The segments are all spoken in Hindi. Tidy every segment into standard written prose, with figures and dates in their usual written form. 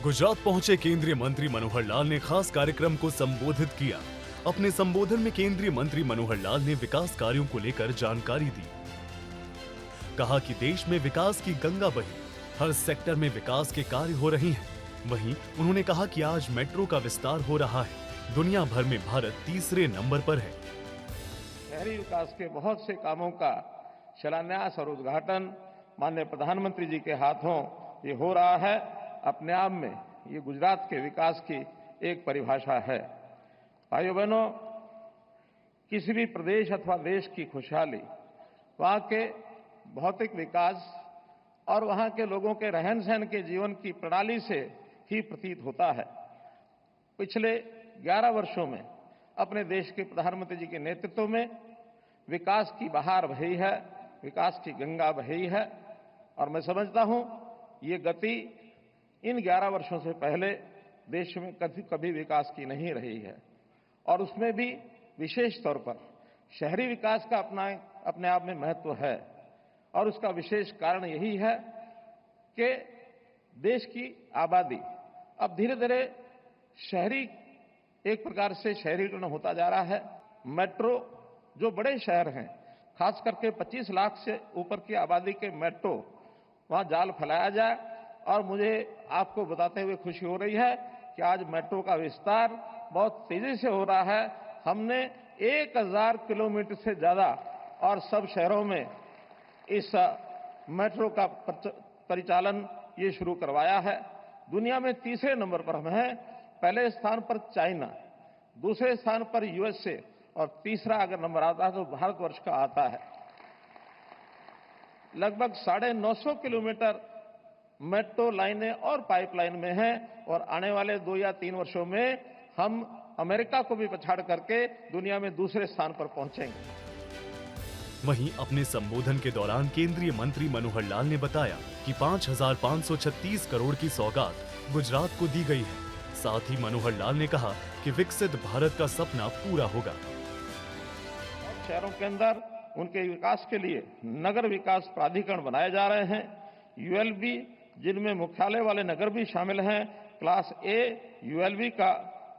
गुजरात पहुंचे केंद्रीय मंत्री मनोहर लाल ने खास कार्यक्रम को संबोधित किया। अपने संबोधन में केंद्रीय मंत्री मनोहर लाल ने विकास कार्यों को लेकर जानकारी दी। कहा कि देश में विकास की गंगा बही, हर सेक्टर में विकास के कार्य हो रहे हैं। वहीं उन्होंने कहा कि आज मेट्रो का विस्तार हो रहा है। दुनिया भर में भारत तीसरे नंबर पर है। शहरी विकास के बहुत से कामों का शिलान्यास और उद्घाटन माननीय प्रधानमंत्री जी के हाथों ये हो रहा है। अपने आप में ये गुजरात के विकास की एक परिभाषा है। भाइयों बहनों, किसी भी प्रदेश अथवा देश की खुशहाली वहाँ के भौतिक विकास और वहाँ के लोगों के रहन सहन के जीवन की प्रणाली से ही प्रतीत होता है। पिछले 11 वर्षों में अपने देश के प्रधानमंत्री जी के नेतृत्व में विकास की बहार बही है, विकास की गंगा बही है और मैं समझता हूं ये गति इन 11 वर्षों से पहले देश में कभी विकास की नहीं रही है। और उसमें भी विशेष तौर पर शहरी विकास का अपने आप में महत्व है और उसका विशेष कारण यही है कि देश की आबादी अब धीरे धीरे शहरी एक प्रकार से शहरीकरण होता जा रहा है। मेट्रो जो बड़े शहर हैं, खास करके 25 लाख से ऊपर की आबादी के मेट्रो वहां जाल फैलाया जाए और मुझे आपको बताते हुए खुशी हो रही है कि आज मेट्रो का विस्तार बहुत तेजी से हो रहा है। हमने 1000 किलोमीटर से ज्यादा और सब शहरों में इस मेट्रो का परिचालन ये शुरू करवाया है। दुनिया में तीसरे नंबर पर हम हैं। पहले स्थान पर चाइना, दूसरे स्थान पर यूएसए और तीसरा अगर नंबर आता है तो भारतवर्ष का आता है। लगभग 950 किलोमीटर मेट्रो लाइनें और पाइपलाइन में हैं और आने वाले 2 या 3 वर्षों में हम अमेरिका को भी पछाड़ करके दुनिया में दूसरे स्थान पर पहुंचेंगे। वहीं अपने संबोधन के दौरान केंद्रीय मंत्री मनोहर लाल ने बताया कि 5,536 करोड़ की सौगात गुजरात को दी गई है। साथ ही मनोहर लाल ने कहा कि विकसित भारत का सपना पूरा होगा। शहरों के अंदर उनके विकास के लिए नगर विकास प्राधिकरण बनाए जा रहे हैं। यूएलबी जिनमें मुख्यालय वाले नगर भी शामिल हैं, क्लास ए यूएलबी का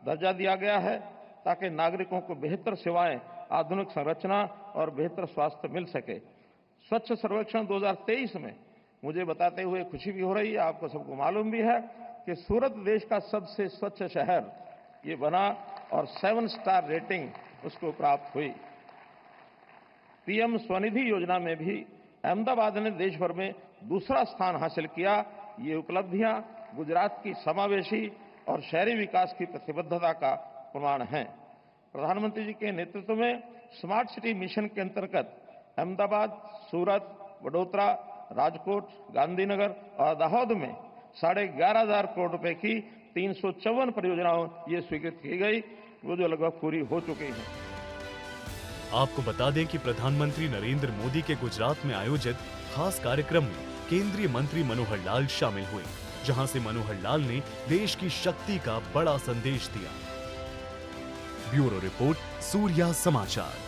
दर्जा दिया गया है ताकि नागरिकों को बेहतर सेवाएं, आधुनिक संरचना और बेहतर स्वास्थ्य मिल सके। स्वच्छ सर्वेक्षण 2023 में मुझे बताते हुए खुशी भी हो रही है, आपको सबको मालूम भी है कि सूरत देश का सबसे स्वच्छ शहर ये बना और 7 स्टार रेटिंग उसको प्राप्त हुई। पीएम स्वनिधि योजना में भी अहमदाबाद ने देश भर में दूसरा स्थान हासिल किया। ये उपलब्धियां गुजरात की समावेशी और शहरी विकास की प्रतिबद्धता का प्रमाण हैं। प्रधानमंत्री जी के नेतृत्व में स्मार्ट सिटी मिशन के अंतर्गत अहमदाबाद, सूरत, वडोदरा, राजकोट, गांधीनगर और दाहोद में 11,500 करोड़ रुपए की 354 परियोजनाओं ये स्वीकृत की गई, वो जो लगभग पूरी हो चुकी हैं। आपको बता दें कि प्रधानमंत्री नरेंद्र मोदी के गुजरात में आयोजित खास कार्यक्रम में केंद्रीय मंत्री मनोहर लाल शामिल हुए, जहां से मनोहर लाल ने देश की शक्ति का बड़ा संदेश दिया। ब्यूरो रिपोर्ट, सूर्या समाचार।